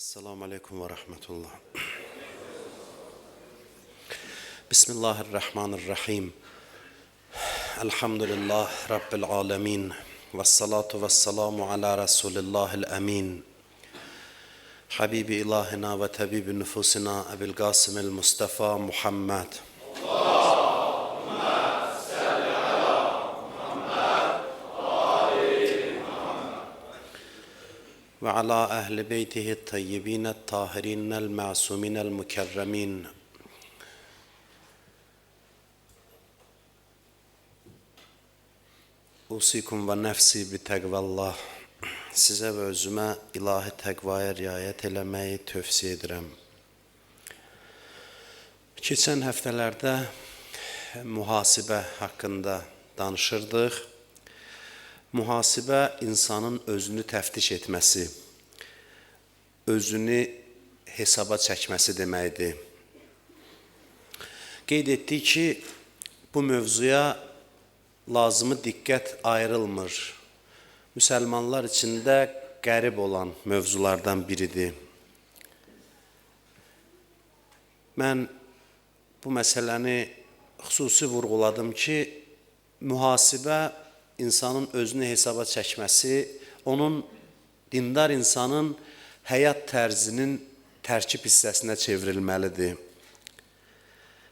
Esselamu Aleyküm ve Rahmetullah. Bismillahirrahmanirrahim. Elhamdülillah Rabbil Alemin. Vessalatu vesselamu ala Resulillahil Emin. Habibi ilahina ve tabibi nüfusina Ebil Qasimil Mustafa Muhammed. Ve ala ehli beytihi tayyibine tahirinel masuminel mükerremin. Usikum ve nefsi bi təqvallah. Sizə və özümə ilahi təqvaya riayət eləməyi tövsiyə edirəm. Keçən həftələrdə mühasibə haqqında danışırdıq. Mühasibə insanın özünü təftiş etməsi, özünü hesaba çəkməsi deməkdir. Qeyd etdik ki, bu mövzuya lazımı diqqət ayrılmır. Müsəlmanlar içində qərib olan mövzulardan biridir. Mən bu məsələni xüsusi vurğuladım ki, mühasibə insanın özünü hesaba çəkməsi, onun dindar insanın həyat tərzinin tərkib hissəsinə çevrilməlidir.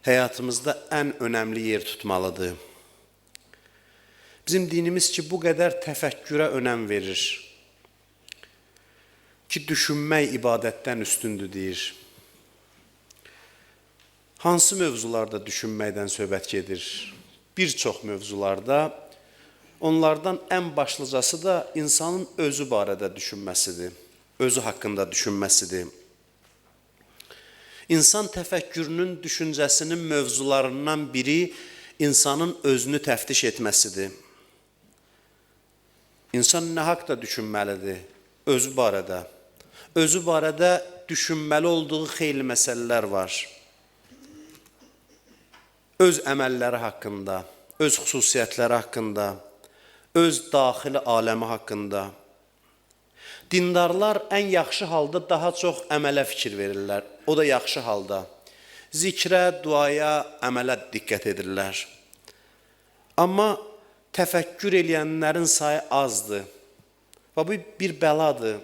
Həyatımızda ən önəmli yer tutmalıdır. Bizim dinimiz ki, bu qədər təfəkkürə önəm verir. Ki, düşünmək ibadətdən üstündür deyir. Hansı mövzularda düşünməkdən söhbət gedir? Bir çox mövzularda, onlardan ən başlıcası da insanın özü barədə düşünməsidir. Özü haqqında düşünməsidir. İnsan təfəkkürünün, düşüncəsinin mövzularından biri insanın özünü təftiş etməsidir. İnsan nə haqda düşünməlidir? Özü barədə. Özü barədə düşünməli olduğu xeyli məsələlər var. Öz əməlləri haqqında, öz xüsusiyyətləri haqqında, öz daxili aləmi haqqında. Dindarlar ən yaxşı halda daha çox əmələ fikir verirlər. O da yaxşı halda. Zikrə, duaya, əmələ diqqət edirlər. Amma təfəkkür eləyənlərin sayı azdır. Və bu bir bəladır.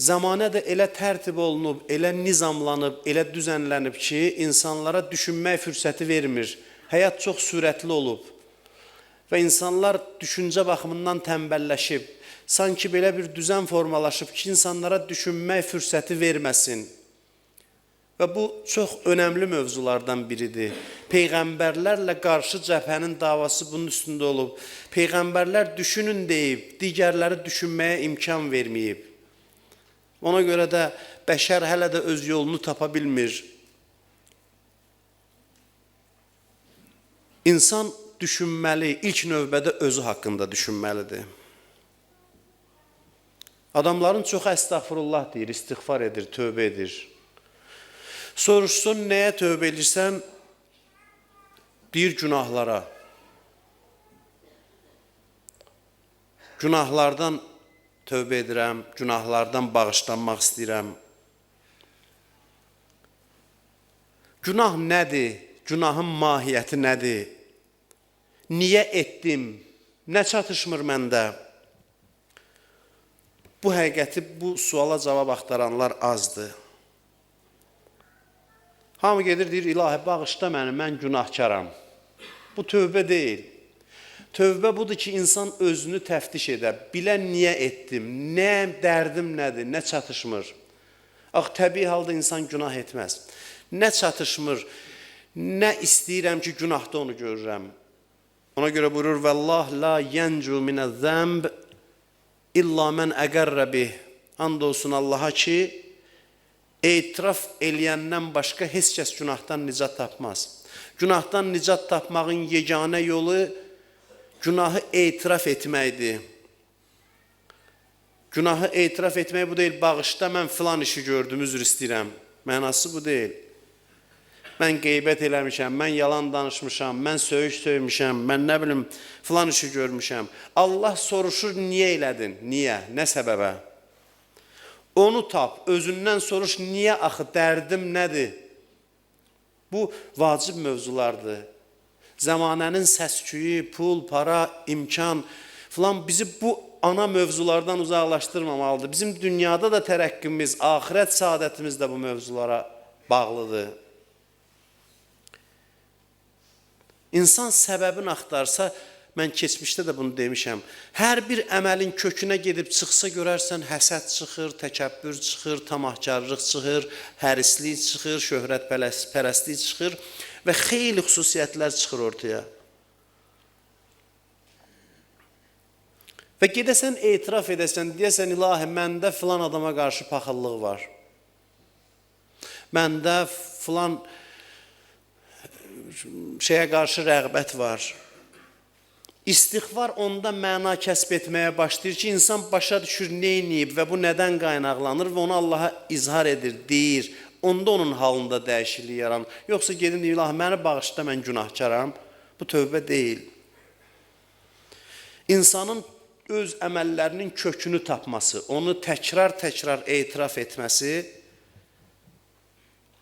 Zamanə də elə tərtib olunub, elə nizamlanıb, elə düzənlənib ki, insanlara düşünmək fürsəti vermir. Həyat çox sürətli olub. Və insanlar düşüncə baxımından tənbəlləşib. Sanki belə bir düzən formalaşıb ki, insanlara düşünmək fürsəti verməsin. Və bu çox önəmli mövzulardan biridir. Peyğəmbərlərlə qarşı cəbhənin davası bunun üstündə olub. Peyğəmbərlər düşünün deyib, digərləri düşünməyə imkan verməyib. Ona görə də bəşər hələ də öz yolunu tapa bilmir. İnsan düşünməli, ilk növbədə özü haqqında düşünməlidir. Adamların çoxu əstəğfurullah deyir, istiğfar edir, tövbə edir. Soruşsun, nəyə tövbə edirsən? Deyir, günahlara. Günahlardan tövbə edirəm, günahlardan bağışlanmaq istəyirəm. Günah nədir? Günahın mahiyyəti nədir? Niyə etdim? Nə çatışmır məndə? Bu həqiqəti, bu suala cavab axtaranlar azdır. Hamı gedir, deyir, ilahi bağışla məni, mən günahkaram. Bu tövbə deyil. Tövbə budur ki, insan özünü təftiş edər. Bilən niyə etdim, nə dərdim nədir, nə çatışmır. Ax, təbii halda insan günah etməz. Nə çatışmır, nə istəyirəm ki, günahda onu görürəm. Ona görə buyurur, Vəllah la yəncu minəz-zəmb İlla mən əqərrə bih. And olsun Allaha ki, etiraf eləyəndən başqa heç kəs günahdan nicat tapmaz. Günahdan nicat tapmağın yeganə yolu günahı etiraf etməkdir. Günahı etiraf etmək bu deyil, bağışda mən filan işi gördüm, üzr istəyirəm. Mənası bu deyil. Mən qeybət eləmişəm, mən yalan danışmışam, mən söyüş söymüşəm, mən nə bilim, filan işi görmüşəm. Allah soruşur, niyə elədin? Niyə? Nə səbəbə? Onu tap, özündən soruş, niyə axı, dərdim nədir? Bu vacib mövzulardır. Zamanənin səsküyü, pul, para, imkan filan bizi bu ana mövzulardan uzaqlaşdırmamalıdır. Bizim dünyada da tərəqqimiz, axirət saadətimiz də bu mövzulara bağlıdır. İnsan səbəbini axtarsa, mən keçmişdə də bunu demişəm, hər bir əməlin kökünə gedib çıxsa görərsən, həsəd çıxır, təkəbbür çıxır, tamahkarlıq çıxır, hərislik çıxır, şöhrətpərəstlik çıxır və xeyli xüsusiyyətlər çıxır ortaya. Və gedəsən, etiraf edəsən, deyəsən, ilahi, məndə filan adama qarşı paxıllıq var. Məndə filan şeyə qarşı rəğbət var. İstiğfar onda məna kəsb etməyə başlayır ki, insan başa düşür, neyniyib və bu nədən qaynaqlanır və onu Allaha izhar edir, deyir. Onda onun halında dəyişiklik yaranır. Yoxsa gedin, ilahi, məni bağışla, mən günahkaram. Bu tövbə deyil. İnsanın öz əməllərinin kökünü tapması, onu təkrar-təkrar etiraf etməsi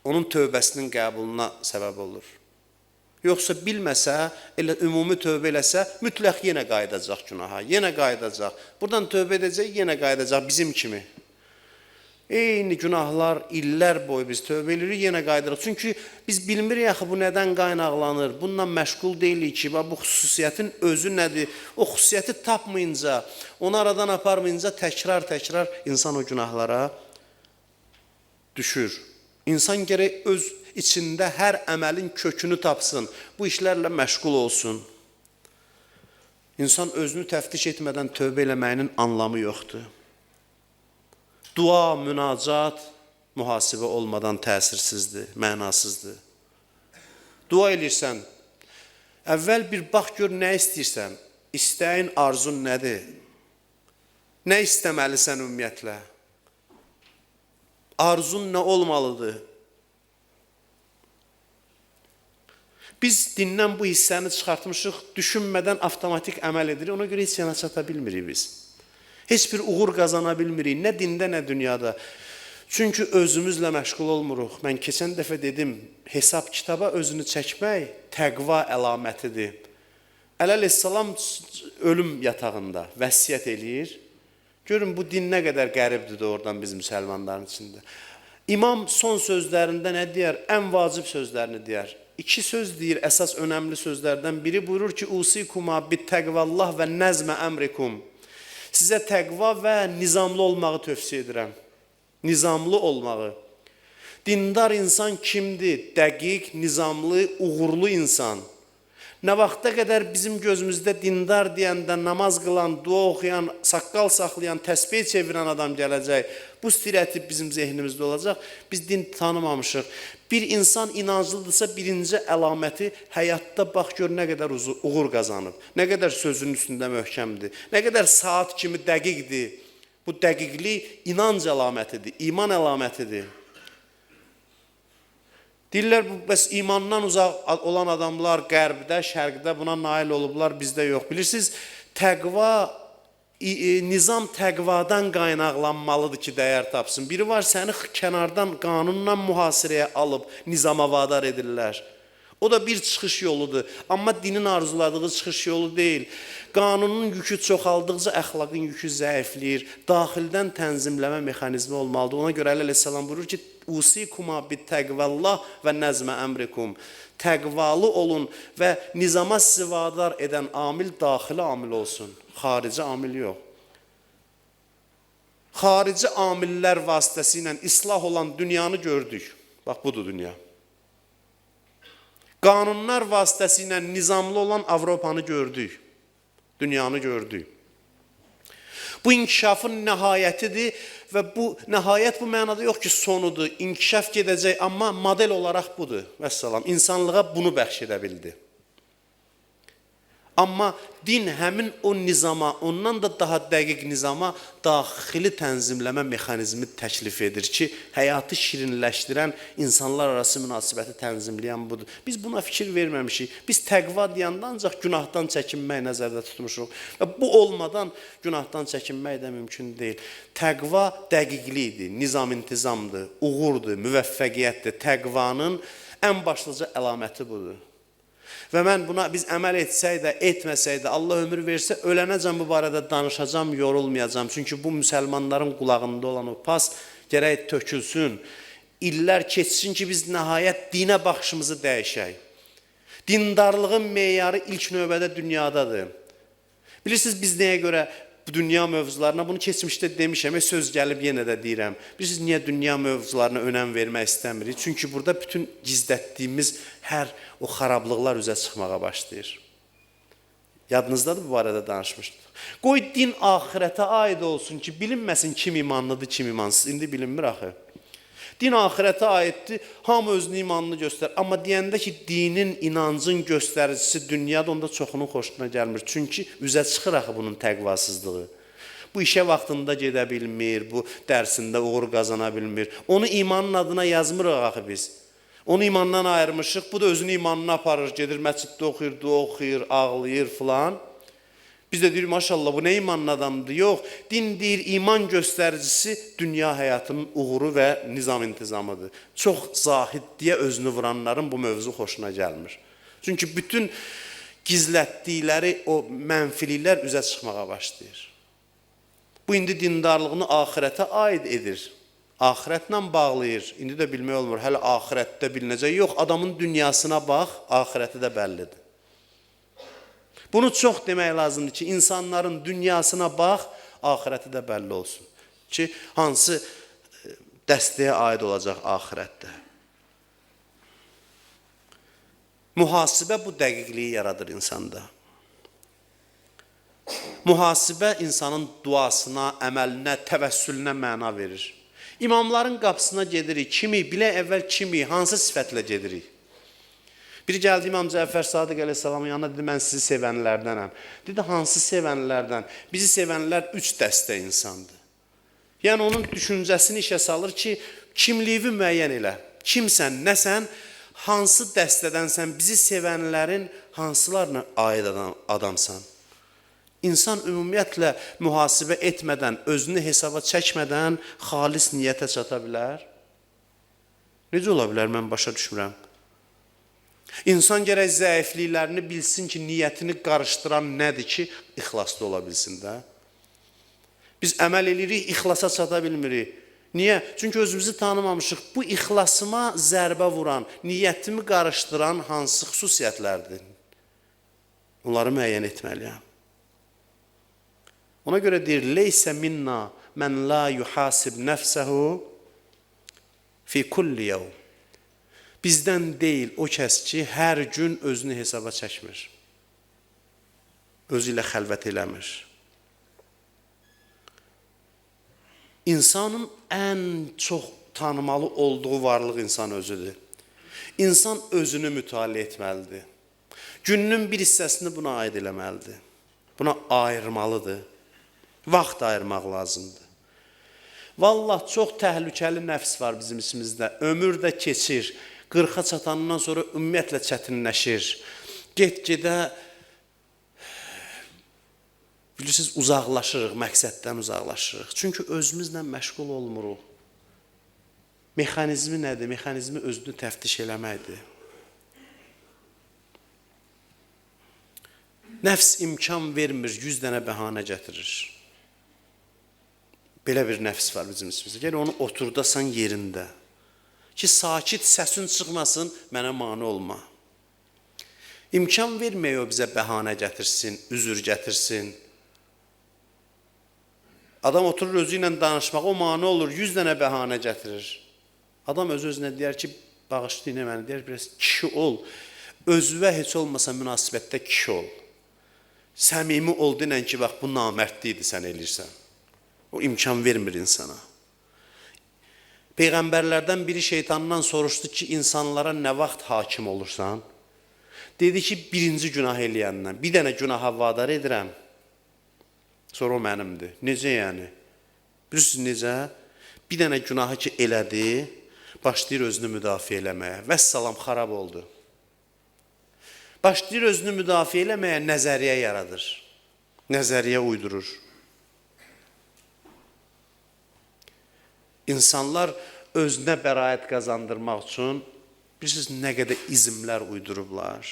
onun tövbəsinin qəbuluna səbəb olur. Yoxsa bilməsə, elə ümumi tövbə eləsə, mütləq yenə qayıdacaq günaha, yenə qayıdacaq. Buradan tövbə edəcək, yenə qayıdacaq bizim kimi. Eyni günahlar, illər boyu biz tövbə edirik, yenə qayıdırıq. Çünki biz bilmirik axı bu nədən qaynaqlanır, bununla məşğul deyilik ki, bu xüsusiyyətin özü nədir? O xüsusiyyəti tapmayınca, onu aradan aparmayınca təkrar-təkrar insan o günahlara düşür. İnsan gərək öz içində hər əməlin kökünü tapsın, bu işlərlə məşğul olsun. İnsan özünü təftiş etmədən tövbə eləməyinin anlamı yoxdur. Dua, münacat, mühasibə olmadan təsirsizdir, mənasızdır. Dua edirsən, əvvəl bir bax gör nə istəyirsən, istəyin, arzun nədir? Nə istəməlisən ümumiyyətlə? Arzun nə olmalıdır? Biz dindən bu hissəni çıxartmışıq, düşünmədən avtomatik əməl edirik, ona görə heç yana çata bilmirik biz. Heç bir uğur qazana bilmirik, nə dində, nə dünyada. Çünki özümüzlə məşğul olmuruq. Mən keçən dəfə dedim, hesab kitaba özünü çəkmək təqva əlamətidir. Əleyhissalam ölüm yatağında vəsiyyət eləyir. Görün, bu din nə qədər qəribdir də oradan bizim müsəlmanların içində. İmam son sözlərində nə deyər? Ən vacib sözlərini deyər. İki söz deyir, əsas önəmli sözlərdən biri buyurur ki, usikuma bittəqvallah və nəzmə əmrikum. Sizə təqva və nizamlı olmağı tövsiyə edirəm. Nizamlı olmağı. Dindar insan kimdir? Dəqiq, nizamlı, uğurlu insan. Nə vaxta qədər bizim gözümüzdə dindar deyəndə namaz qılan, dua oxuyan, saqqal saxlayan, təsbih çevirən adam gələcək. Bu stereotip bizim zehnimizdə olacaq. Biz din tanımamışıq. Bir insan inanclıdırsa birinci əlaməti həyatda bax gör nə qədər uğur qazanıb. Nə qədər sözünün üstündə möhkəmdir. Nə qədər saat kimi dəqiqdir. Bu dəqiqlik inanc əlamətidir, iman əlamətidir. Deyirlər, bəs imandan uzaq olan adamlar qərbdə, şərqdə buna nail olublar, bizdə yox. Bilirsiniz, təqva, nizam təqvadan qaynaqlanmalıdır ki, dəyər tapsın. Biri var, səni kənardan qanunla mühasirəyə alıb, nizama vadar edirlər. O da bir çıxış yoludur. Amma dinin arzuladığı çıxış yolu deyil. Qanunun yükü çoxaldıqca əxlaqın yükü zəifləyir. Daxildən tənzimləmə mexanizmi olmalıdır. Ona görə Əleyhissalam buyurur ki, usikuma bittəqvallah və nəzmə əmrikum. Təqvalı olun və nizama sizi vadar edən amil daxili amil olsun. Xarici amil yox. Xarici amillər vasitəsilə islah olan dünyanı gördük. Bax, budur dünya. Qanunlar vasitəsilə nizamlı olan Avropanı gördük. Dünyanı gördük. Bu inkişafın nəhayətidir və bu nəhayət bu mənada yox ki, sonudur. İnkişaf gedəcək, amma model olaraq budur. Vəssalam, insanlığa bunu bəxş edə bildi. Amma din həmin o nizama, ondan da daha dəqiq nizama daxili tənzimləmə mexanizmi təklif edir ki, həyatı şirinləşdirən, insanlar arası münasibəti tənzimləyən budur. Biz buna fikir verməmişik. Biz təqva deyəndə ancaq günahdan çəkinmək nəzərdə tutmuşuq. Və bu olmadan günahdan çəkinmək də mümkün deyil. Təqva dəqiqlikdir, nizam-intizamdır, uğurdur, müvəffəqiyyətdir. Təqvanın ən başlıca əlaməti budur. Və mən buna biz əməl etsək də, etməsək də, Allah ömür versə, ölənəcəm bu barədə danışacam, yorulmayacam. Çünki bu müsəlmanların qulağında olan o pas gərək tökülsün. İllər keçsin ki, biz nəhayət dinə baxışımızı dəyişək. Dindarlığın meyarı ilk növbədə dünyadadır. Bilirsiniz, biz nəyə görə bu dünya mövzularına, bunu keçmişdə demişəm, söz gəlib yenə də deyirəm. Bilirsiniz, niyə dünya mövzularına önəm vermək istəmirik? Çünki burada bütün gizlətdiyimiz hər o xarablıqlar üzə çıxmağa başlayır. Yadınızdadır bu barədə danışmışdıq. Qoy din axirətə aid olsun ki, bilinməsin kim imanlıdır, kim imansız. İndi bilinmir axı. Din axirətə aiddir, hamı özünü imanını göstərir. Amma deyəndə ki, dinin, inancın göstəricisi dünyada onda çoxunun xoşuna gəlmir. Çünki üzə çıxır axı bunun təqvasızlığı. Bu işə vaxtında gedə bilmir, bu dərsində uğur qazana bilmir. Onu imanın adına yazmırıq axı biz. Onu imandan ayırmışıq, bu da özünü imanına aparır, gedir məsciddə oxuyur, dua oxuyur, ağlayır filan. Biz də deyirik, maşallah, bu nə imanın adamdır? Yox, din deyir, iman göstəricisi dünya həyatının uğuru və nizam-intizamıdır. Çox zahid deyə özünü vuranların bu mövzu xoşuna gəlmir. Çünki bütün gizlətdikləri o mənfiliklər üzə çıxmağa başlayır. Bu, indi dindarlığını axirətə aid edir. Axirətlə bağlayır. İndi də bilmək olmur, hələ axirətdə bilinəcək. Yox, adamın dünyasına bax, axirəti də bəllidir. Bunu çox demək lazımdır ki, insanların dünyasına bax, axirəti də bəlli olsun. Ki, hansı dəstəyə aid olacaq axirətdə. Mühasibə bu dəqiqliyi yaradır insanda. Mühasibə insanın duasına, əməlinə, təvəssülünə məna verir. İmamların qapısına gedirik, kimi, bilək əvvəl kimi, hansı sifətlə gedirik? Biri gəldi İmam Cəfər Sadiq əleyhissalamın yanına, dedi, mən sizi sevənlərdənəm. Dedi, hansı sevənlərdən? Bizi sevənlər 3 dəstə insandır. Yəni, onun düşüncəsini işə salır ki, kimliyi müəyyən elə. Kimsən, nəsən, hansı dəstədənsən, bizi sevənlərin hansılarına aid adamsan? İnsan ümumiyyətlə mühasibə etmədən, özünü hesaba çəkmədən xalis niyyətə çata bilər. Necə ola bilər, mən başa düşmürəm. İnsan gərək zəifliklərini bilsin ki, niyyətini qarışdıran nədir ki, ixlaslı ola bilsin də. Biz əməl edirik, ixlasa çata bilmirik. Niyə? Çünki özümüzü tanımamışıq. Bu ixlasıma zərbə vuran, niyyətimi qarışdıran hansı xüsusiyyətlərdir? Onları müəyyən etməliyəm. Ona görə deyir, leysə minna mən la yuhasib nəfsəhu fi kulli yevm. Bizdən deyil o kəs ki, hər gün özünü hesaba çəkmir. Özü ilə xəlvət eləmir. İnsanın ən çox tanımalı olduğu varlıq insan özüdür. İnsan özünü mütaliə etməlidir. Gününün bir hissəsini buna aid eləməlidir. Buna ayırmalıdır. Vaxt ayırmaq lazımdır. Vallah, çox təhlükəli nəfs var bizim içimizdə. Ömür də keçir. 40-a çatandan sonra ümumiyyətlə çətinləşir. Get-gedə, bilirsiniz, uzaqlaşırıq, məqsəddən uzaqlaşırıq. Çünki özümüzlə məşğul olmuruq. Mexanizmi nədir? Mexanizmi özünü təftiş eləməkdir. Nəfs imkan vermir, 100 dənə bəhanə gətirir. Belə bir nəfs var bizim içimizdə. Gəl onu oturdasan yerində. Ki, sakit səsin çıxmasın, mənə mane olma. İmkan vermək o bizə bəhanə gətirsin, üzür gətirsin. Adam oturur özü ilə danışmağa, o mane olur, 100 dənə bəhanə gətirir. Adam öz-özünə deyər ki, bağışlayın məni, deyər, biraz kişi ol. Özüvə heç olmasa münasibətdə kişi ol. Səmimi ol denən ki, bax, bu namərdliyidir sən eləyirsən. O imkan vermir insana. Peyğəmbərlərdən biri şeytandan soruşdu ki, insanlara nə vaxt hakim olursan? Dedi ki, birinci günah eləyəndən bir dənə günaha vadar edirəm. Sonra o mənimdir. Necə yəni? Bilirsiniz necə? Bir dənə günahı ki elədi, başlayır özünü müdafiə eləməyə. Vəssalam, xarab oldu. Başlayır özünü müdafiə eləməyə, nəzəriyyə yaradır. Nəzəriyyə uydurur. İnsanlar özünə bəraət qazandırmaq üçün bilirsiniz nə qədər izmlər uydurublar.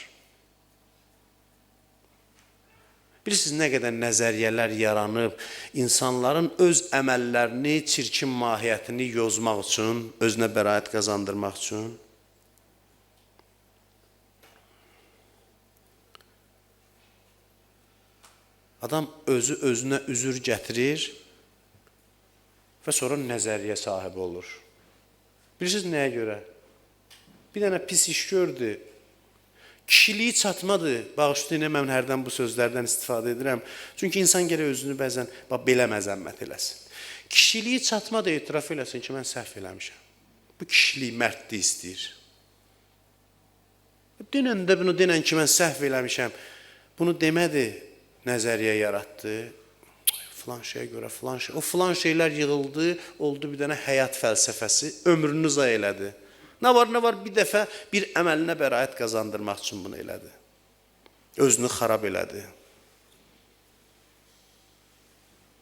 Bilirsiniz nə qədər nəzəriyyələr yaranıb, insanların öz əməllərini, çirkin mahiyyətini yozmaq üçün, özünə bəraət qazandırmaq üçün. Adam özünə üzür gətirir və sonra nəzəriyyə sahibi olur. Bilirsiniz nəyə görə? Bir dənə pis iş gördü. Kişiliyi çatmadı. Bağışlayın, mən hərdən bu sözlərdən istifadə edirəm. Çünki insan gərək özünü bəzən belə məzəmmət eləsin. Kişiliyi çatmadı, etiraf eləsin ki, mən səhv eləmişəm. Bu kişilik mərdlik istəyir. Denən də bunu denən ki, mən səhv eləmişəm. Bunu demədi, nəzəriyyə yaratdı. Filan şeyə görə filan şey. O filan şeylər yığıldı, oldu bir dənə həyat fəlsəfəsi, ömrünü zay elədi. Nə var, bir dəfə bir əməlinə bəraət qazandırmaq üçün bunu elədi. Özünü xarab elədi.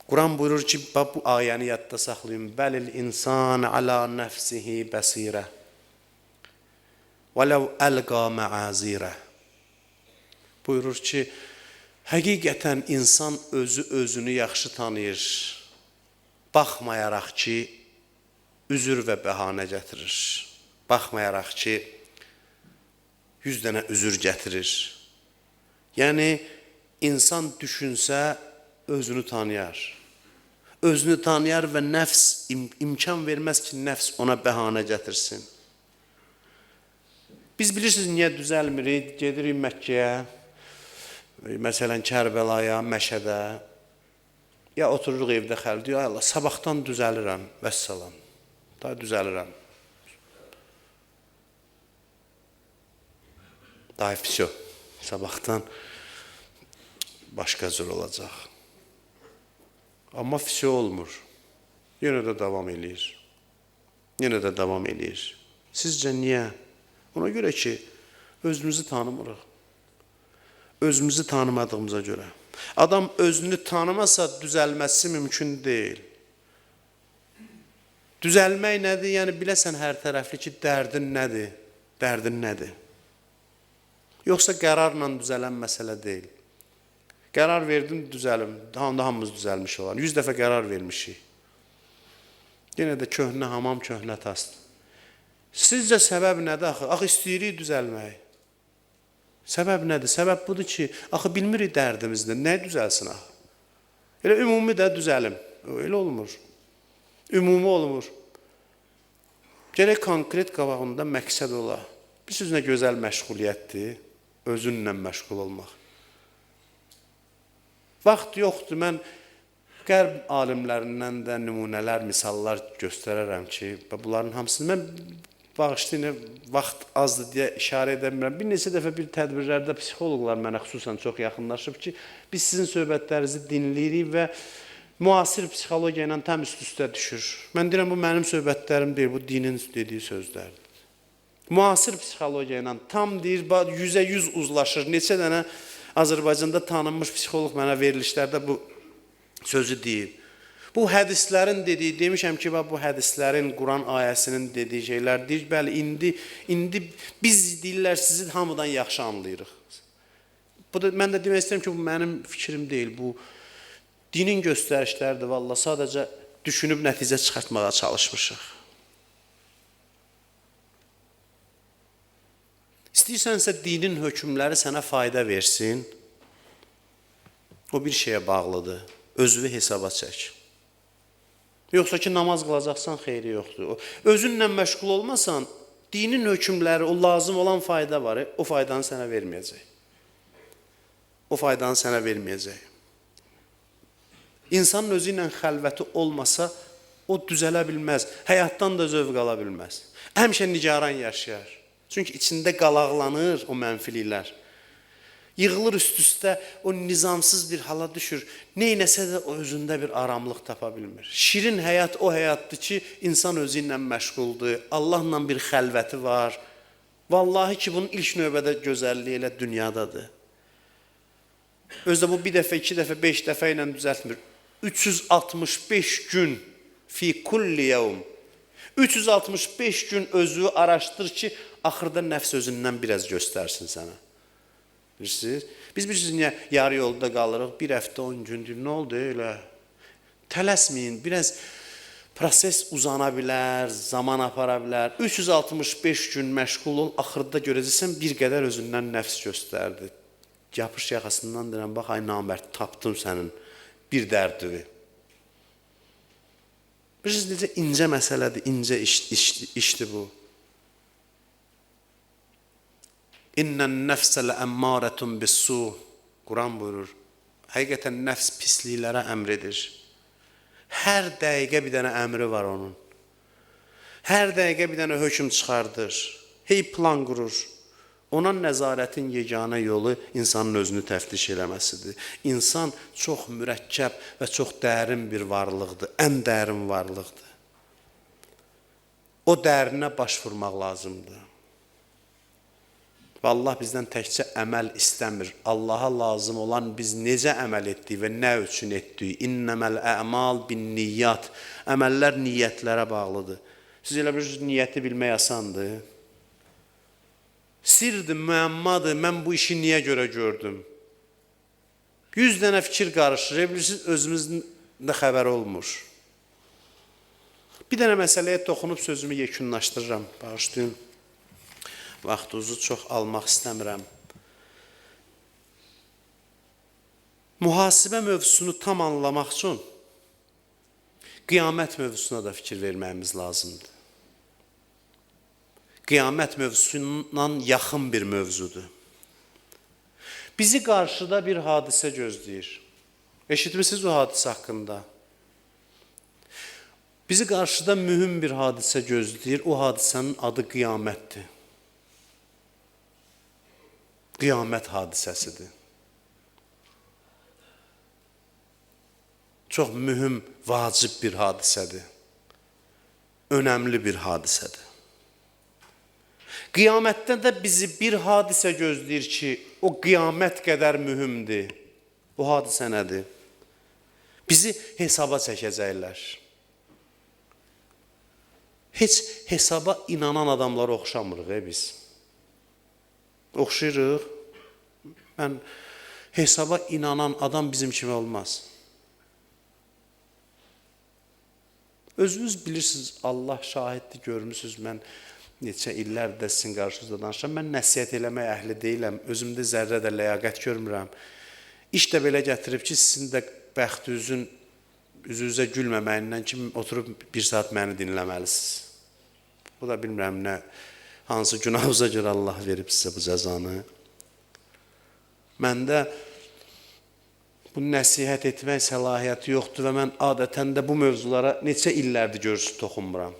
Quran buyurur ki, bu ayəni yadda saxlayın. Bəlil insan ala nəfsihi bəsirə. Vələv əlqa məazirə. Buyurur ki, həqiqətən insan özünü yaxşı tanıyır. Baxmayaraq ki, üzür və bəhanə gətirir. Baxmayaraq ki, 100 dənə üzür gətirir. Yəni, insan düşünsə, özünü tanıyar. Özünü tanıyar və nəfs imkan verməz ki, nəfs ona bəhanə gətirsin. Biz bilirsiniz, niyə düzəlmirik? Gedirik Məkkəyə, məsələn, Kərbəlaya, Məşədə, ya otururuq evdə xəl, deyir, Allah, sabahdan düzəlirəm, vəssalam, daha düzəlirəm. Daha fisyo, sabahdan başqa cür olacaq. Amma fisyo olmur. Yenə də davam eləyir. Yenə də davam eləyir. Sizcə niyə? Ona görə ki, özümüzü tanımırıq. Özümüzü tanımadığımıza görə. Adam özünü tanımasa düzəlməsi mümkün deyil. Düzəlmək nədir? Yəni, biləsən hər tərəfli ki, dərdin nədir? Dərdin nədir? Yoxsa qərarla düzələn məsələ deyil. Qərar verdim, düzəlim. Hamımız düzəlmiş olan. 100 dəfə qərar vermişik. Yenə də köhnə hamam, köhnə tast. Sizcə səbəb nədir axı? Axı istəyirik düzəlməyi. Səbəb nədir? Səbəb budur ki, axı bilmirik dərdimizdə. Nə düzəlsin axı? Elə ümumi də düzəlim. Elə olmur. Ümumi olmur. Gərək konkret qabağında məqsəd ola. Bilirsiniz nə gözəl məşğuliyyətdir? Özünlə məşğul olmaq. Vaxt yoxdur, mən qərb alimlərindən də nümunələr, misallar göstərərəm ki, bunların hamısını, mən bağışlayın, vaxt azdır deyə işarə edəmirəm. Bir neçə dəfə bir tədbirlərdə psixoloqlar mənə xüsusən çox yaxınlaşıb ki, biz sizin söhbətlərinizi dinləyirik və müasir psixologiya ilə tam üst-üstə düşür. Mən deyirəm, bu mənim söhbətlərim deyil, bu dinin dediyi sözlərdir. Müasir psixologiya ilə tam deyir, 100% uzlaşır. Neçə dənə Azərbaycanda tanınmış psixoloq mənə verilişlərdə bu sözü deyib. Bu hədislərin dediyi, demişəm ki, bu hədislərin, Quran ayəsinin dediyi şeylər deyir. Bəli, indi biz deyirlər, sizi hamıdan yaxşı anlayırıq. Mən də demək istəyirəm ki, bu mənim fikrim deyil. Bu dinin göstərişləridir, valla. Sadəcə düşünüb nəticə çıxartmağa çalışmışıq. İstəyirsənsə dinin hökmləri sənə fayda versin, o bir şeyə bağlıdır, özünü hesaba çək. Yoxsa ki, namaz qılacaqsan, xeyri yoxdur. Özünlə məşğul olmasan, dinin hökmləri, o lazım olan fayda var, o faydanı sənə verməyəcək. O faydanı sənə verməyəcək. İnsanın özü ilə xəlvəti olmasa, o düzələ bilməz, həyatdan da zövq ala bilməz. Həmişə nigaran yaşayar. Çünki içində qalaqlanır o mənfiliklər. Yığılır üst-üstə, o nizamsız bir hala düşür. Neynəsə də o özündə bir aramlıq tapa bilmir. Şirin həyat o həyatdır ki, insan özü ilə məşğuldur, Allahla bir xəlvəti var. Vallahi ki, bunun ilk növbədə gözəlliyi elə dünyadadır. Özdə bu bir dəfə, iki dəfə, 5 dəfə ilə düzəltmir. 365 gün fi kulli yevm. 365 gün özü araşdır ki, axırda nəfs özündən biraz göstərsin sənə. Bilirsiniz? Biz bilirsiniz niyə yarı yolda qalırıq, bir həftə 10 gündür, nə oldu elə? Tələsməyin, biraz proses uzana bilər, zaman apara bilər. 365 gün məşğul ol, axırda görəcəksən bir qədər özündən nəfs göstərdi. Yapış yaxasından deyirəm, bax ay namərd, tapdım sənin bir dərdini. Bilirsiniz necə incə məsələdir, incə işdir bu. İnnən nəfsə ləəmmarətun bis-su. Quran buyurur. Həqiqətən nəfs pisliklərə əmr edir. Hər dəqiqə bir dənə əmri var onun. Hər dəqiqə bir dənə hökm çıxardır. Hey plan qurur. Ona nəzarətin yeganə yolu insanın özünü təftiş eləməsidir. İnsan çox mürəkkəb və çox dərin bir varlıqdır. Ən dərin varlıqdır. O dərinə baş vurmaq lazımdır. Və Allah bizdən təkcə əməl istəmir. Allaha lazım olan biz necə əməl etdik və nə üçün etdik? İnnəməl əmal bin niyyat. Əməllər niyyətlərə bağlıdır. Siz elə bilirsiniz, niyyəti bilmək asandır. Sirdir, müəmmadır, mən bu işi niyə görə gördüm? 100 dənə fikir qarışır, bilirsiniz, özümüzün də xəbər olmur. Bir dənə məsələyə toxunub sözümü yekunlaşdırıram, bağışlayın. Vaxtınızı çox almaq istəmirəm. Mühasibə mövzusunu tam anlamaq üçün qiyamət mövzusuna da fikir verməyimiz lazımdır. Qiyamət mövzusuna yaxın bir mövzudur. Bizi qarşıda bir hadisə gözləyir. Eşitmisiniz o hadisə haqqında? Bizi qarşıda mühüm bir hadisə gözləyir. O hadisənin adı qiyamətdir. Qiyamət hadisəsidir. Çox mühüm, vacib bir hadisədir. Önəmli bir hadisədir. Qiyamətdə də bizi bir hadisə gözləyir ki, o qiyamət qədər mühümdür. O hadisə nədir? Bizi hesaba çəkəcəklər. Heç hesaba inanan adamlara oxşamırıq biz. Oxşayırıq. Mən hesaba inanan adam bizim kimi olmaz. Özünüz bilirsiniz, Allah şahiddir, görmüsünüz, mən neçə illərdə sizin qarşınızda danışıram. Mən nəsihət eləmək əhli deyiləm, özümdə zərrə də ləyaqət görmürəm. İş də belə gətirib ki, sizin də bəxtinizin üzünüzə gülməməyindən ki, oturub bir saat məni dinləməlisiniz. Bu da bilmirəm nə, hansı günahınıza görə Allah verib sizə bu cəzanı. Məndə bu nəsihət etmək səlahiyyəti yoxdur və mən adətən də bu mövzulara neçə illərdir görürsünüz toxunmuram.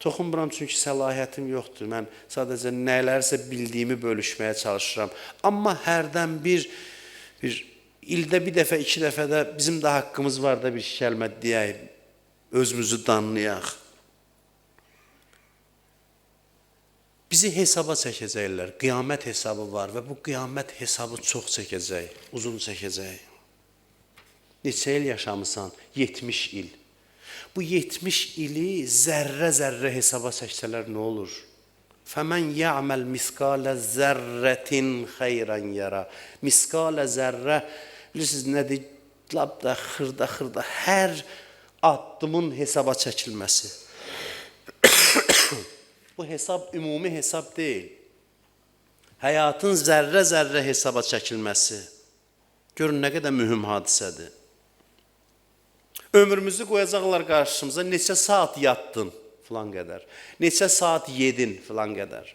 Toxunmuram çünki səlahiyyətim yoxdur. Mən sadəcə nələrsə bildiyimi bölüşməyə çalışıram. Amma hərdən bir ildə bir dəfə, 2 dəfə də bizim də haqqımız var da bir kəlmə deyək, özümüzü danlayaq. Bizi hesaba çəkəcəklər, qiyamət hesabı var və bu qiyamət hesabı çox çəkəcək, uzun çəkəcək. Neçə il yaşamısan? 70 il. Bu 70 ili zərrə-zərrə hesaba çəksələr nə olur? Fəmən ya'məl miskalə zərrətin xeyrən yara. Miskalə zərrə, bilirsiniz nədir? Labda, xırda, hər addımın hesaba çəkilməsi. Bu hesab ümumi hesab deyil. Həyatın zərrə-zərrə hesaba çəkilməsi. Görün nə qədər mühüm hadisədir. Ömrümüzü qoyacaqlar qarşımıza, neçə saat yatdın filan qədər. Neçə saat yedin filan qədər.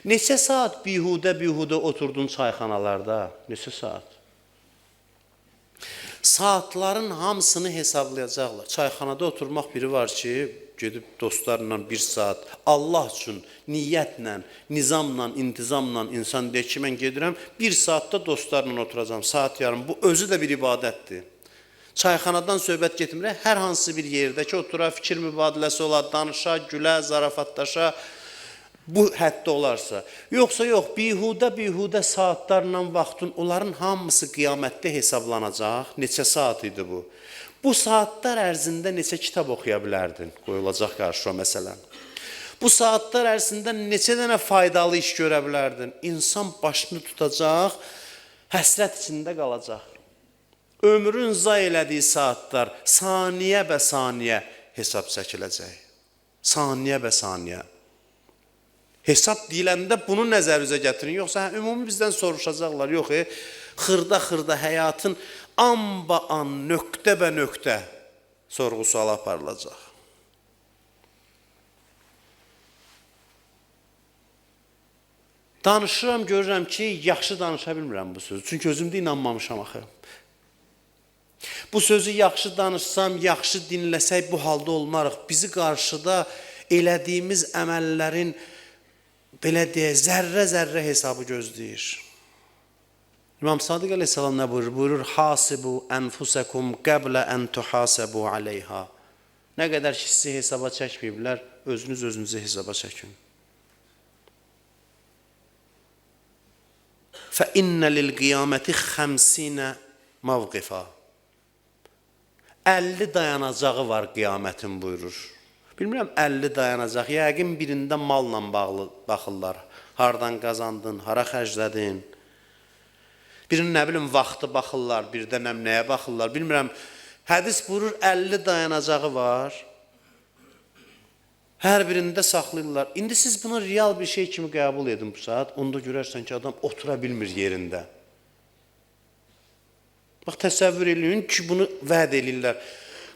Neçə saat bihudə oturdun çayxanalarda. Neçə saat. Saatların hamısını hesablayacaqlar. Çayxanada oturmaq biri var ki, gedib dostlarla bir saat Allah üçün niyyətlə, nizamla, intizamla insan deyir ki, mən gedirəm, bir saatda dostlarla oturacam, saat yarım. Bu özü də bir ibadətdir. Çayxanadan söhbət getmirək, hər hansı bir yerdə ki, otura, fikir mübadiləsi olar, danışa, gülə, zarafatlaşa, bu həddə olarsa. Yoxsa yox, bihudə saatlarla vaxtın, onların hamısı qiyamətdə hesablanacaq. Neçə saat idi bu? Bu saatlar ərzində neçə kitab oxuya bilərdin? Qoyulacaq qarşıya məsələn. Bu saatlar ərzində neçə dənə faydalı iş görə bilərdin? İnsan başını tutacaq, həsrət içində qalacaq. Ömrün zay elədiyi saatlar saniyə bə saniyə hesab çəkiləcək. Saniyə bə saniyə. Hesab deyiləndə bunu nəzərinizə gətirin. Yoxsa ümumi bizdən soruşacaqlar. Yox, xırda həyatın an, nöqtə bə nöqtə sorğu-suala aparılacaq. Danışıram, görürəm ki, yaxşı danışa bilmirəm bu sözü. Çünki özüm də inanmamışam axı. Bu sözü yaxşı danışsam, yaxşı dinləsək bu halda olmarıq. Bizi qarşıda elədiyimiz əməllərin belə deyə zərrə hesabı gözləyir. İmam Sadiq əleyhissalam nə buyurur? Buyurur, hasibu ənfusakum qəblə ən tuhasəbu aleyha. Nə qədər ki, sizi hesaba çəkməyiblər, özünüzü hesaba çəkin. Fə innə lil qiyaməti 50 mavqifa. 50 dayanacağı var qiyamətin buyurur. Bilmirəm 50 dayanacaq. Yəqin birində malla bağlı baxırlar. Hardan qazandın, hara xərclədin. Birinin nə bilim vaxtı baxırlar, birdə nəyə baxırlar. Bilmirəm. Hədis buyurur 50 dayanacağı var. Hər birində saxlayırlar. İndi siz bunu real bir şey kimi qəbul edin bu saat. Onda görərsən ki, adam otura bilmir yerində. Bax, təsəvvür edin ki, bunu vəd edirlər.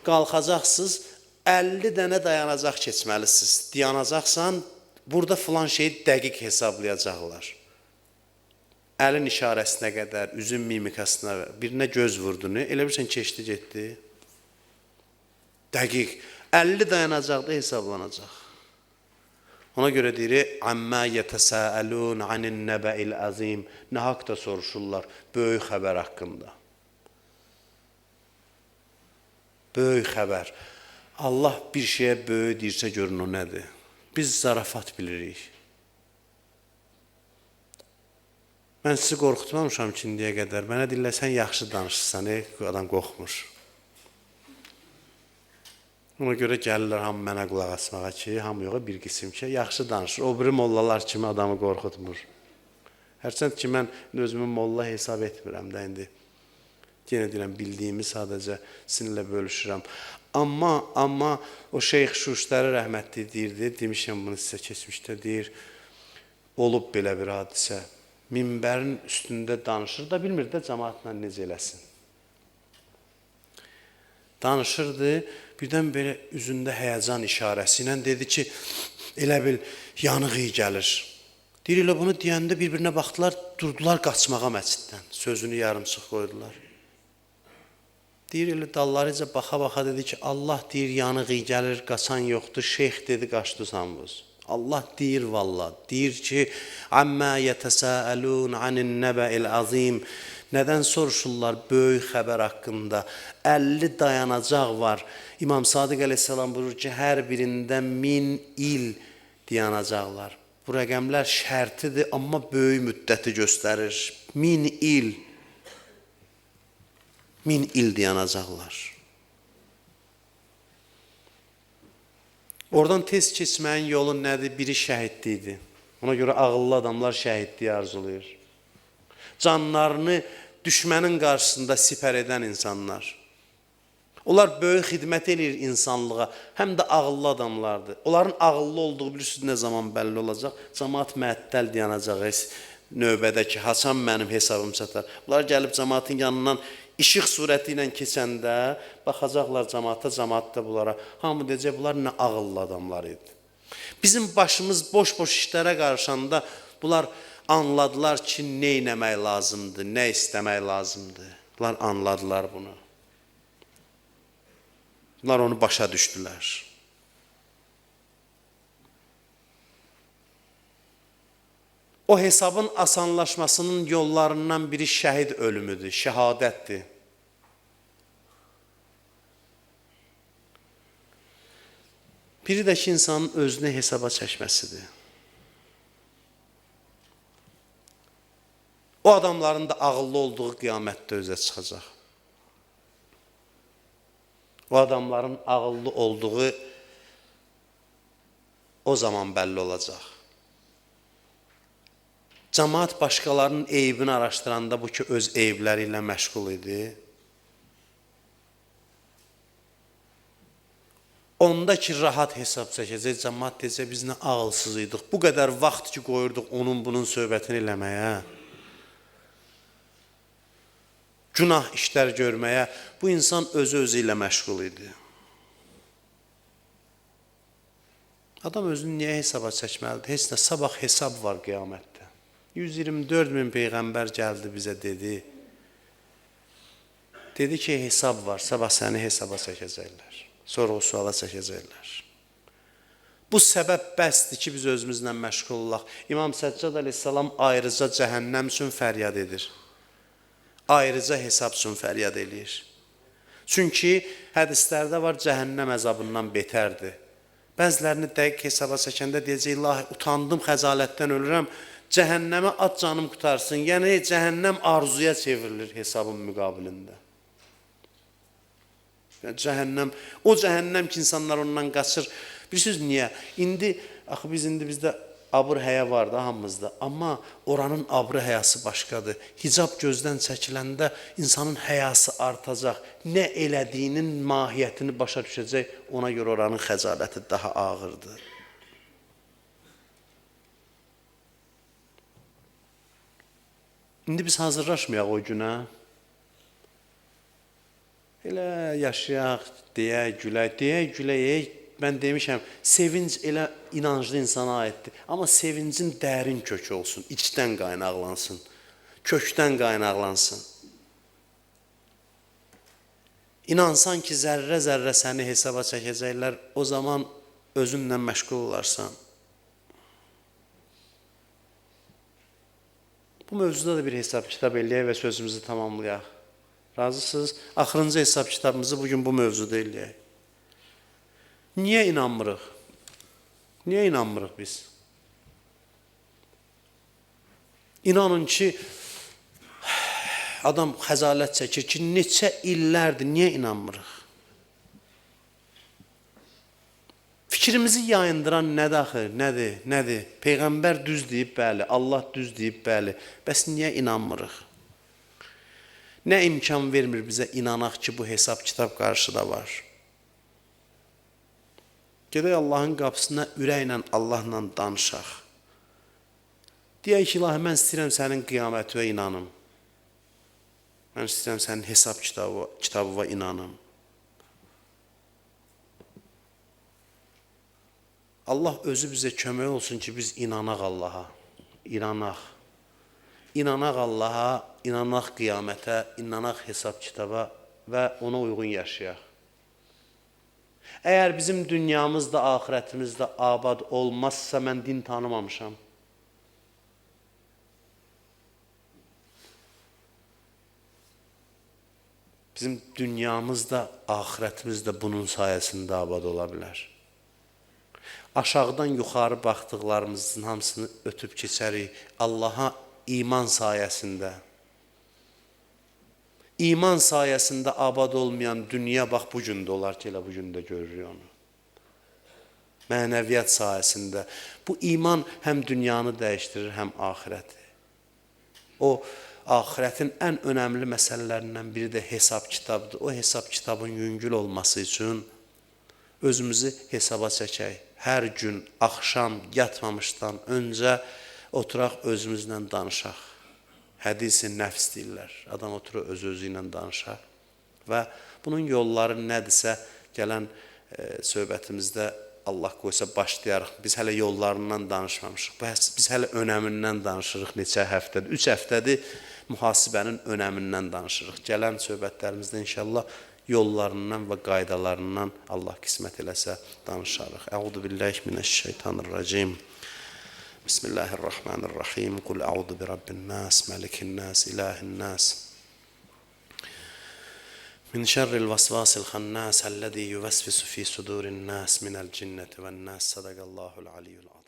Qalxacaqsınız, 50 dənə dayanacaq keçməlisiniz. Dayanacaqsan, burada filan şeyi dəqiq hesablayacaqlar. Əlin işarəsinə qədər, üzün mimikasına, birinə göz vurdunu, elə bilirsən keçdi, getdi. Dəqiq, 50 dayanacaqda hesablanacaq. Ona görə deyir, əmmə yətəsəəlun anin nəbəil əzim, nə haqda soruşurlar, böyük xəbər haqqında. Böyük xəbər. Allah bir şeyə böyük deyirsə görün o nədir? Biz zarafat bilirik. Mən sizi qorxutmamışam ki, indiyə qədər. Mənə deyirlər, sən yaxşı danışırsan, adam qorxmur. Ona görə gəlirlər hamı mənə qulaq asmağa ki, hamı yox, bir qism ki, yaxşı danışır. O biri mollalar kimi adamı qorxutmur. Hərçənd ki, mən özümü molla hesab etmirəm də indi. Yenə deyirəm, bildiyimi sadəcə sizinlə bölüşürəm. Amma o Şeyx Şuşləri rəhmətli deyirdi, demişəm bunu sizə keçmişdə deyir, olub belə bir hadisə. Minbərin üstündə danışır da bilmir də cəmaatla necə eləsin. Danışırdı, birdən belə üzündə həyəcan işarəsi ilə dedi ki, elə bil yanıq iyi gəlir. Deyir, elə bunu deyəndə bir-birinə baxdılar, durdular qaçmağa məsciddən. Sözünü yarımçıq qoydular. Deyir, elə dallarıca baxa-baxa dedi ki, Allah deyir, yanıq iyi gəlir, qaçan yoxdur. Şeyx dedi, qaçdı sanvuz. Allah deyir valla, deyir ki, əmmə yətəsəəlun anin nəbəil azim. Nədən soruşurlar böyük xəbər haqqında? 50 dayanacaq var. İmam Sadiq əleyhissalam buyurur ki, hər birində 1000 il dayanacaqlar. Bu rəqəmlər şərtidir, amma böyük müddəti göstərir. 1000 il. 1000 il dayanacaqlar. Oradan tez keçməyin yolu nədir? Biri şəhidliyidir. Ona görə ağıllı adamlar şəhidliyi arzulayır. Canlarını düşmənin qarşısında sipər edən insanlar. Onlar böyük xidmət edir insanlığa, həm də ağıllı adamlardır. Onların ağıllı olduğu bilirsiniz nə zaman bəlli olacaq? Cəmaat məəttəl dayanacaq növbədə ki, haçan mənim hesabım çatar. Bunlar gəlib cəmaatın yanından işıq surəti ilə keçəndə baxacaqlar cəmaata, cəmaat da bunlara. Hamı deyəcək, bunlar nə ağıllı adamlar idi. Bizim başımız boş-boş işlərə qarışanda bunlar anladılar ki, nə etmək lazımdır, nə istəmək lazımdır. Bunlar anladılar bunu. Bunlar onu başa düşdülər. O hesabın asanlaşmasının yollarından biri şəhid ölümüdür, şəhadətdir. Biri də ki, insanın özünü hesaba çəkməsidir. O adamların da ağıllı olduğu qiyamətdə özə çıxacaq. O adamların ağıllı olduğu o zaman bəlli olacaq. Cəmaət başqalarının eybini araşdıranda bu ki, öz eybləri ilə məşğul idi. Onda ki, rahat hesab çəkəcək, cəmaət deyəcək, biz nə ağılsız idik. Bu qədər vaxt ki, qoyurduq onun bunun söhbətini eləməyə. Günah işlər görməyə. Bu insan özü ilə məşğul idi. Adam özünü niyə hesaba çəkməlidir? Heç nə, sabah hesab var qiyamətdə. 124 min Peyğəmbər gəldi bizə dedi. Dedi ki, hesab var, sabah səni hesaba çəkəcəklər. Sorğu-suala çəkəcəklər. Bu səbəb bəsdir ki, biz özümüzlə məşğul olaq. İmam Səccad əleyhissalam ayrıca cəhənnəm üçün fəryad edir. Ayrıca hesab üçün fəryad edir. Çünki hədislərdə var, cəhənnəm əzabından betərdir. Bəzilərini dəqiq hesaba çəkəndə deyəcək, ilahi, utandım, xəcalətdən ölürəm, cəhənnəmə at canım qutarsın. Yəni, cəhənnəm arzuya çevrilir hesabın müqabilində. Cəhənnəm, o cəhənnəm ki, insanlar ondan qaçır. Bilirsiniz niyə? Axı bizdə abır həya var da hamımızda. Amma oranın abrı həyası başqadır. Hicab gözdən çəkiləndə insanın həyası artacaq. Nə elədiyinin mahiyyətini başa düşəcək, ona görə oranın xəcaləti daha ağırdır. İndi biz hazırlaşmayaq o günə. Elə yaşayaq, deyək, gülək. Mən demişəm, sevinç elə inanclı insana aiddir. Amma sevincin dərin kökü olsun, içdən qaynaqlansın, kökdən qaynaqlansın. İnansan ki, zərrə-zərrə səni hesaba çəkəcəklər, o zaman özünlə məşğul olarsan. Bu mövzuda da bir hesab kitab eləyək və sözümüzü tamamlayaq. Razısınız? Axırıncı hesab kitabımızı bugün bu mövzuda eləyək. Niyə inanmırıq? Niyə inanmırıq biz? İnanın ki, adam xəzalət çəkir ki, neçə illərdir, niyə inanmırıq? Fikrimizi yayındıran nədir axı? Nədir? Peyğəmbər düz deyib, bəli. Allah düz deyib, bəli. Bəs niyə inanmırıq? Nə imkan vermir bizə inanaq ki, bu hesab kitab qarşıda var? Gedək Allahın qapısına ürəklə Allahla danışaq. Deyək ki, ilahi, mən istəyirəm sənin qiyamətə inanım. Mən istəyirəm sənin hesab kitabına inanım. Allah özü bizə kömək olsun ki, biz inanaq Allaha. İnanaq. İnanaq Allaha, inanaq qiyamətə, inanaq hesab kitaba və ona uyğun yaşayaq. Əgər bizim dünyamız da, axirətimiz də abad olmazsa, mən din tanımamışam. Bizim dünyamız da, axirətimiz də bunun sayəsində abad ola bilər. Aşağıdan yuxarı baxdıqlarımızın hamısını ötüb keçərik Allaha iman sayəsində. İman sayəsində abad olmayan dünya, bax, bu gün də olar ki, elə bu gün də görürük onu. Mənəviyyat sayəsində. Bu iman həm dünyanı dəyişdirir, həm axirəti. O, axirətin ən önəmli məsələlərindən biri də hesab kitabdır. O hesab kitabın yüngül olması üçün özümüzü hesaba çəkək. Hər gün, axşam, yatmamışdan öncə oturaq özümüzlə danışaq. Hədis-i nəfs deyirlər. Adam oturur öz-özü ilə danışar. Və bunun yolları nədirsə, gələn söhbətimizdə Allah qoysa başlayarıq. Biz hələ yollarından danışmamışıq. Biz hələ önəmindən danışırıq neçə həftədir. 3 həftədir mühasibənin önəmindən danışırıq. Gələn söhbətlərimizdə inşallah yollarından və qaydalarından Allah qismət eləsə danışarıq. Əuzu billahi minəşşeytanirracim. Bismillahirrahmanirrahim. Qul a'udhu bi rabbin nas, malikin nas, ilahin nas. Min şerril vasvasil khannas, ellezî yuvesvisu fî sudûrin nas, minel cinneti ven nas. Sadakallahul aliyyul azim.